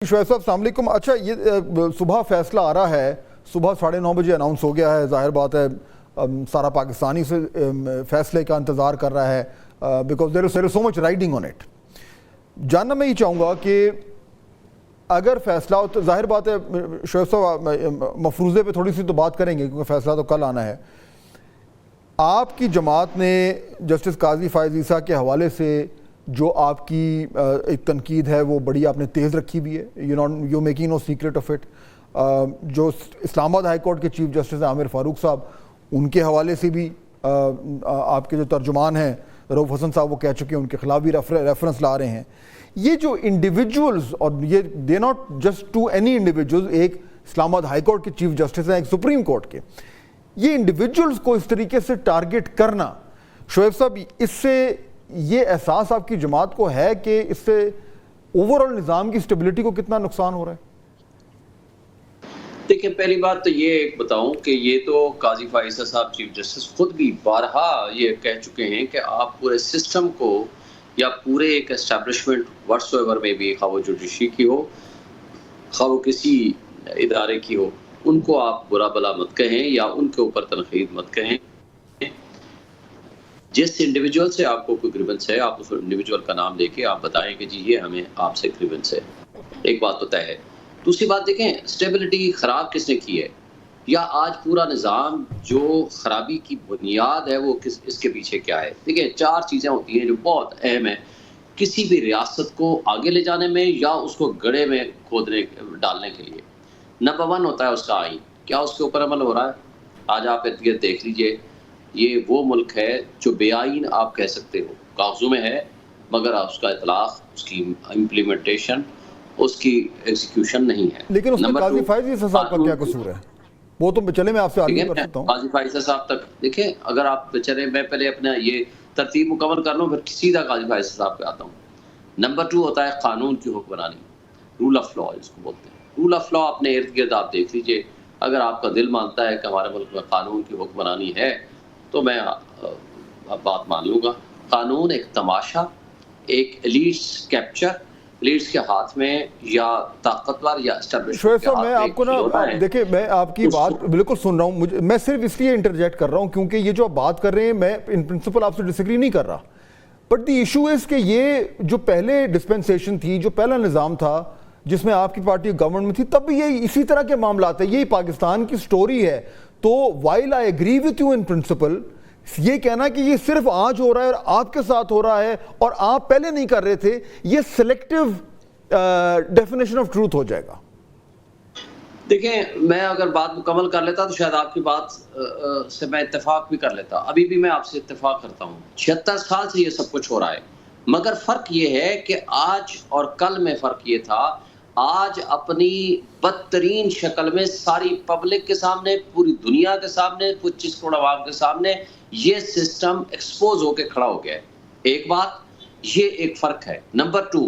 شعیب صاحب السلام علیکم. اچھا یہ صبح فیصلہ آ رہا ہے, صبح 9:30 بجے اناؤنس ہو گیا ہے. ظاہر بات ہے سارا پاکستانی سے فیصلے کا انتظار کر رہا ہے because there is so much riding on it. جاننا میں یہ چاہوں گا کہ اگر فیصلہ ہو تو ظاہر بات ہے شعیب صاحب مفروضے پہ تھوڑی سی تو بات کریں گے کیونکہ فیصلہ تو کل آنا ہے. آپ کی جماعت نے جسٹس قاضی فائز عیسیٰ کے حوالے سے جو آپ کی ایک تنقید ہے وہ بڑی آپ نے تیز رکھی بھی ہے, you making no secret of it. جو اسلام آباد ہائی کورٹ کے چیف جسٹس عامر فاروق صاحب, ان کے حوالے سے بھی آپ کے جو ترجمان ہیں رؤف حسن صاحب وہ کہہ چکے ہیں, ان کے خلاف بھی ریفرنس لا رہے ہیں. یہ جو انڈیویجولز, اور یہ they not just to any individuals, ایک اسلام آباد ہائی کورٹ کے چیف جسٹس ہیں, ایک سپریم کورٹ کے, یہ انڈیویجولز کو اس طریقے سے ٹارگٹ کرنا, شعیب صاحب اس سے یہ احساس آپ کی جماعت کو ہے کہ اس سے اوور آل نظام کی سٹیبلٹی کو کتنا نقصان ہو رہا ہے؟ دیکھیں پہلی بات تو یہ ایک بتاؤں کہ یہ تو قاضی فائز صاحب چیف جسٹس خود بھی بارہا یہ کہہ چکے ہیں کہ آپ پورے سسٹم کو یا پورے ایک اسٹیبلشمنٹ واٹس ایور میں بھی, خواہ وہ جوڈیشری کی ہو خواہ وہ کسی ادارے کی ہو, ان کو آپ برا بلا مت کہیں یا ان کے اوپر تنقید مت کہیں. جس انڈیویجول سے آپ کو کوئی گریونس ہے آپ اس انڈیویجول کا نام لے کے آپ بتائیں کہ جی یہ ہمیں آپ سے گریونس ہے. ایک بات تو طے ہے. دوسری بات دیکھیں سٹیبلٹی خراب کس نے کی ہے, یا آج پورا نظام جو خرابی کی بنیاد ہے وہ اس کے پیچھے کیا ہے. دیکھیں 4 چیزیں ہوتی ہیں جو بہت اہم ہیں کسی بھی ریاست کو آگے لے جانے میں یا اس کو گڑھے میں کھودنے ڈالنے کے لیے. نمبر 1 ہوتا ہے اس کا آئین, کیا اس کے اوپر عمل ہو رہا ہے. آج آپ ارد گرد دیکھ لیجئے, یہ وہ ملک ہے جو بے آئین آپ کہہ سکتے ہو, کاغذوں میں ہے مگر اس کا اطلاق, اس کی امپلیمنٹیشن, اس کی ایگزیکیوشن نہیں ہے. لیکن اس میں قاضی فائز عیسیٰ صاحب کا کیا قصور ہے؟ وہ تو چلے میں آپ سے آگے کر سکتا ہوں. قاضی فائز صاحب تک دیکھیں, اگر آپ چلیں میں پہلے اپنا یہ ترتیب مکمل کر لوں پھر سیدھا قاضی فائز صاحب پہ آتا ہوں. نمبر 2 ہوتا ہے قانون کی حکمرانی, رول آف لا جس کو بولتے ہیں. رول آف لا اپنے ارد گرد آپ دیکھ لیجئے, اگر آپ کا دل مانتا ہے کہ ہمارے ملک میں قانون کی حکمرانی ہے تو میں بات مان لوں گا. قانون ایک تماشا, ایک ایلیٹس کیپچر, ایلیٹس کے ہاتھ میں یا طاقتور یا اسٹیبلشمنٹ کے ہاتھ میں. آپ کو نا دیکھیں میں آپ کی بات بالکل سن رہا ہوں, میں صرف اس لیے انٹرجیکٹ کر رہا ہوں کیونکہ یہ جو آپ بات کر رہے ہیں میں ان پرنسپل آپ سے ڈس ایگری نہیں کر رہا, بٹ دی ایشو از کہ یہ جو پہلے ڈسپنسیشن تھی, جو پہلا نظام تھا جس میں آپ کی پارٹی گورنمنٹ میں تھی, تب بھی یہ اسی طرح کے معاملات ہیں, یہی پاکستان کی سٹوری ہے. تو while I agree with you in principle, یہ کہنا کہ یہ صرف آج ہو رہا ہے اور آپ کے ساتھ ہو رہا ہے اور آپ پہلے نہیں کر رہے تھے, یہ سلیکٹیو ڈیفینیشن آف ٹروتھ ہو جائے گا. دیکھیں میں اگر بات مکمل کر لیتا تو شاید آپ کی بات سے میں اتفاق بھی کر لیتا. ابھی بھی میں آپ سے اتفاق کرتا ہوں, 76 سال سے یہ سب کچھ ہو رہا ہے, مگر فرق یہ ہے کہ آج اور کل میں فرق یہ تھا, آج اپنی بدترین شکل میں ساری پبلک کے سامنے, پوری دنیا کے سامنے, 25 کروڑ عوام کے سامنے یہ سسٹم ایکسپوز ہو کے کھڑا ہو گیا ہے. ایک بات یہ ایک فرق ہے. نمبر 2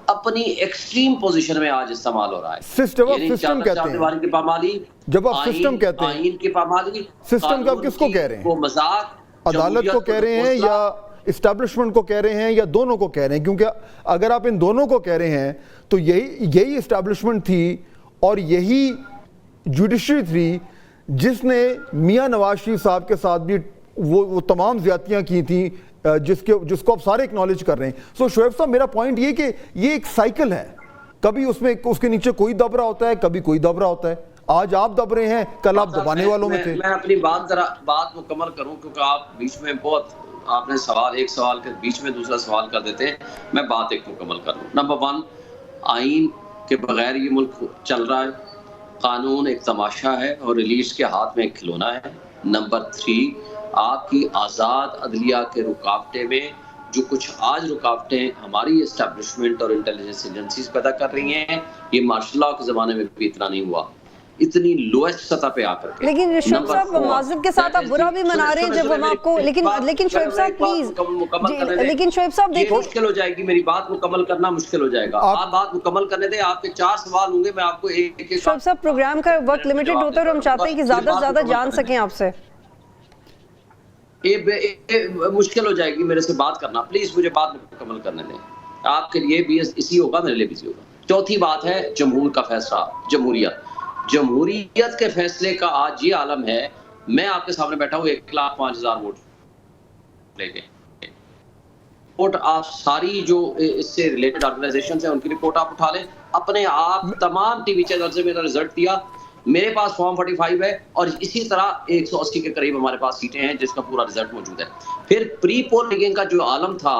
اپنی ایکسٹریم پوزیشن میں آج استعمال ہو رہا ہے. سسٹم کہتے ہیں کی پامالی, جب آپ سسٹم کہتے ہیں, آئین کی پامالی, سسٹم کا کس کو کہہ رہے ہیں؟ وہ مذاق عدالت کو کہہ رہے ہیں یا اسٹیبلشمنٹ کو کہہ رہے ہیں یا دونوں کو کہہ رہے ہیں؟ کیونکہ اگر آپ ان دونوں کو کہہ رہے ہیں تو یہی اسٹیبلشمنٹ تھی اور یہی جوڈیشری تھی جس نے میاں نواز شریف صاحب کے ساتھ بھی وہ تمام زیادتیاں کی تھیں جس کو آپ سارے اکنالج کر رہے ہیں. سو شعیب صاحب میرا پوائنٹ یہ کہ یہ ایک سائیکل ہے, کبھی اس میں اس کے نیچے کوئی دب رہا ہوتا ہے, کبھی کوئی دب رہا ہوتا ہے. آج آپ دب رہے ہیں, کل آپ دبانے والوں میں تھے. میں اپنی بات مکمل کروں کیونکہ آپ بیچ میں بہت, آپ نے ایک سوال کے بیچ میں دوسرا سوال کر دیتے ہیں. میں بات ایک مکمل کر لوں. نمبر 1 آئین کے بغیر یہ ملک چل رہا ہے, قانون ایک تماشا ہے اور ایلیٹس کے ہاتھ میں ایک کھلونا ہے. نمبر 3 آپ کی آزاد عدلیہ کے رکاوٹیں میں جو کچھ آج رکاوٹیں ہماری اسٹیبلشمنٹ اور انٹیلیجنس ایجنسیز پیدا کر رہی ہیں, یہ مارشل لاء کے زمانے میں بھی اتنا نہیں ہوا, اتنی لویسٹ سطح پہ آ کر کے. لیکن شعیب صاحب معذرت کے ساتھ آپ برا بھی منا رہے ہیں جب ہم آپ کو, لیکن شعیب صاحب پلیز, لیکن شعیب صاحب دیکھیں مشکل ہو جائے گی, میری بات مکمل کرنا مشکل ہو جائے گا. آپ بات مکمل کرنے دیں, آپ کے 4 سوال ہوں گے, میں آپ کو ایک شعیب صاحب پروگرام کا وقت لمیٹڈ ہوتا ہے اور ہم چاہتے ہیں کہ زیادہ سے زیادہ جان سکیں آپ سے. مشکل ہو جائے گی میرے سے بات کرنا, پلیز مجھے بات مکمل کرنے دیں. آپ کے لیے بھی اسی ہوگا, میرے لیے بھی اسی ہوگا. چوتھی بات ہے جمہور کا فیصلہ، جمہوریت کے فیصلے کا آج یہ عالم ہے. میں آپ کے سامنے بیٹھا ہوں 1,05,000 ووٹ لے کے. رپورٹ آپ ساری جو اس سے ریلیٹڈ آرگنائزیشنز ہیں ان کی رپورٹ آپ اٹھا لیں. اپنے آپ تمام ٹی وی چینل سے میرا رزلٹ دیا. میرے پاس فارم 45 ہے اور اسی طرح 180 کے قریب ہمارے پاس سیٹیں ہیں جس کا پورا رزلٹ موجود ہے. پھر پری پول لیگنگ کا جو عالم تھا،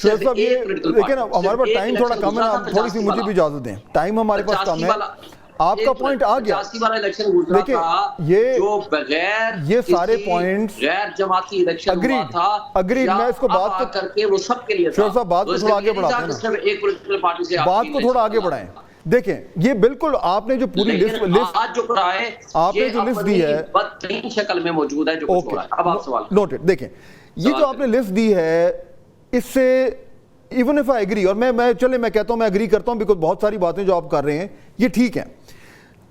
لیکن ہمارے پاس ٹائم تھوڑا کم ہے، آپ تھوڑی سی مجھے بھی اجازت دیں، ٹائم ہمارے پاس کم ہے. آپ کا پوائنٹ آ گیا. دیکھیں یہ سارے پوائنٹس غیر جماعتی الیکشن ہوا تھا، اگریڈ. میں اس کو بات کر کے وہ سب کے لیے شعیب صاحب بات کو تھوڑا آگے بڑھاتے ہیں، بات کو تھوڑا آگے بڑھائیں. دیکھیں یہ بالکل آپ نے جو پوری لسٹ آپ نے جو لسٹ دی ہے بدترین شکل میں موجود ہے جو کچھ ہو رہا ہے. اب آپ سوال نوٹڈ. دیکھیں یہ جو آپ نے لسٹ دی ہے اس سے ایون اف آئی ایگری، اور میں کہتا ہوں میں ایگری کرتا ہوں، بیکاز بہت ساری باتیں جو آپ کر رہے ہیں یہ ٹھیک ہیں.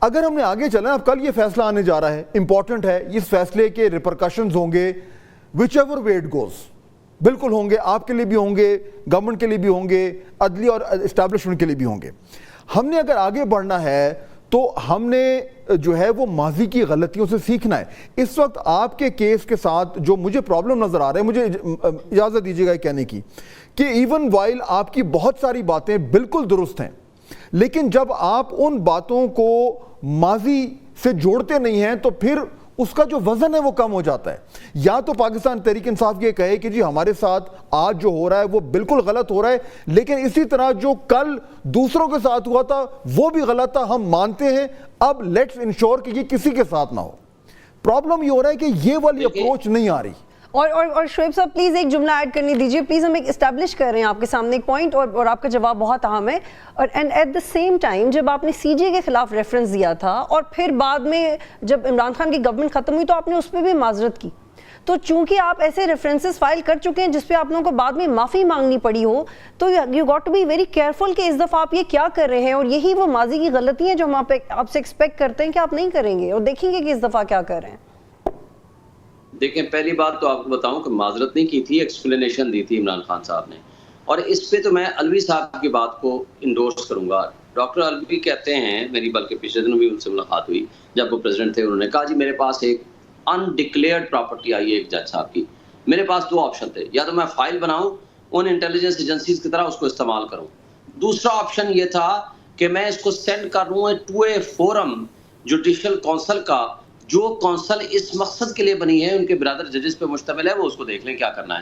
اگر ہم نے آگے چلنا، اب کل یہ فیصلہ آنے جا رہا ہے، امپورٹنٹ ہے. اس فیصلے کے ریپرکشنز ہوں گے وچ ایور وے اٹ گوز، بالکل ہوں گے. آپ کے لیے بھی ہوں گے، گورنمنٹ کے لیے بھی ہوں گے، عدلیہ اور اسٹیبلشمنٹ کے لیے بھی ہوں گے. ہم نے اگر آگے بڑھنا ہے تو ہم نے جو ہے وہ ماضی کی غلطیوں سے سیکھنا ہے. اس وقت آپ کے کیس کے ساتھ جو مجھے پرابلم نظر آ رہا ہے، مجھے اجازت دیجیے گا کہنے کی کہ ایون وائل آپ کی بہت ساری باتیں بالکل درست ہیں، لیکن جب آپ ان باتوں کو ماضی سے جوڑتے نہیں ہیں تو پھر اس کا جو وزن ہے وہ کم ہو جاتا ہے. یا تو پاکستان تحریک انصاف یہ کہے کہ جی ہمارے ساتھ آج جو ہو رہا ہے وہ بالکل غلط ہو رہا ہے، لیکن اسی طرح جو کل دوسروں کے ساتھ ہوا تھا وہ بھی غلط تھا، ہم مانتے ہیں، اب لیٹس انشور کہ یہ کسی کے ساتھ نہ ہو. پرابلم یہ ہو رہا ہے کہ یہ والی اپروچ نہیں آ رہی. اور شعیب صاحب پلیز ایک جملہ ایڈ کرنے دیجئے پلیز. ہم ایک اسٹیبلش کر رہے ہیں آپ کے سامنے ایک پوائنٹ، اور آپ کا جواب بہت اہم ہے. اور and at the same time جب آپ نے سی جے کے خلاف ریفرنس دیا تھا اور پھر بعد میں جب عمران خان کی گورنمنٹ ختم ہوئی تو آپ نے اس پہ بھی معذرت کی. تو چونکہ آپ ایسے ریفرنسز فائل کر چکے ہیں جس پہ آپ لوگوں کو بعد میں معافی مانگنی پڑی ہو، تو you got to be very careful کہ اس دفعہ آپ یہ کیا کر رہے ہیں. اور یہی وہ ماضی کی غلطی ہیں جو ہم آپ سے ایکسپیکٹ کرتے ہیں کہ آپ نہیں کریں گے، اور دیکھیں گے کہ اس دفعہ کیا کر رہے ہیں. دیکھیں پہلی بات تو آپ کو بتاؤں کہ معذرت نہیں کی تھی، ایکسپلینیشن دی تھی عمران خان صاحب نے. اور اس پہ تو میں الوی صاحب کی بات کو انڈورس کروں گا. ڈاکٹر الوی کہتے ہیں، میری بلکہ پچھلے دنوں بھی ان سے ملاقات ہوئی جب وہ پریزیڈنٹ تھے، انہوں نے کہا جی میرے پاس ایک انڈکلیئرڈ پراپرٹی آئی ہے ایک جج صاحب کی، میرے پاس 2 آپشن تھے، یا تو میں فائل بناؤں ان انٹیلیجنس ایجنسیز کی طرح اس کو استعمال کروں، دوسرا آپشن یہ تھا کہ میں اس کو سینڈ کر دوں to a forum judicial council کا، جو کونسل اس مقصد کے لیے بنی ہے، ان کے برادر ججز پہ مشتمل ہے، وہ اس کو دیکھ لیں کیا کرنا ہے.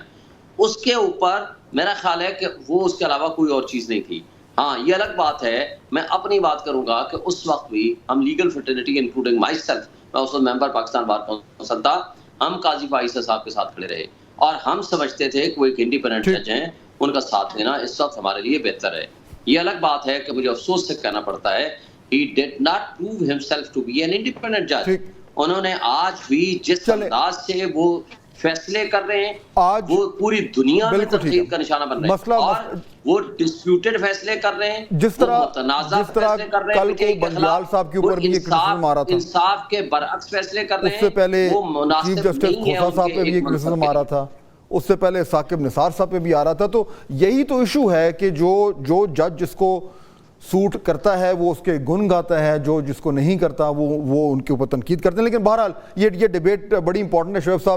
اس کے اوپر میرا خیال ہے کہ وہ اس کے علاوہ کوئی اور چیز نہیں تھی. ہاں یہ الگ بات ہے، میں اپنی بات کروں گا کہ اس وقت بھی ہم legal fraternity including my self, میں اس وقت ممبر پاکستان بار کونسل تھا، ہم قاضی فائز صاحب کے ساتھ کھڑے رہے اور ہم سمجھتے تھے کہ وہ ایک انڈیپینڈنٹ جج ہیں، ان کا ساتھ دینا اس وقت ہمارے لیے بہتر ہے. یہ الگ بات ہے کہ مجھے افسوس سے کہنا پڑتا ہے he did not prove himself to be an independent judge. انہوں نے آج بھی جس انداز سے وہ فیصلے کر رہے ہیں وہ پوری دنیا میں تنقید کا نشانہ بن رہے ہیں، اور وہ ڈسپیوٹڈ فیصلے کر رہے ہیں، جس طرح کل کو بنگال صاحب کے اوپر بھی ایک کرسم آ رہا تھا، انصاف کے برعکس فیصلے کر رہے ہیں. اس سے پہلے وہ مناسب چیف جسٹس کھوسا صاحب پہ بھی ایک کرسم آ رہا تھا، اس سے پہلے ثاقب نثار صاحب پہ بھی آ رہا تھا. تو یہی تو ایشو ہے کہ جو جج جس کو سوٹ کرتا ہے وہ اس کے گن گاتا ہے، جو جس کو نہیں کرتا وہ ان کے اوپر تنقید کرتے ہیں. لیکن بہرحال یہ ڈیبیٹ بڑی امپورٹنٹ ہے. شعیب صاحب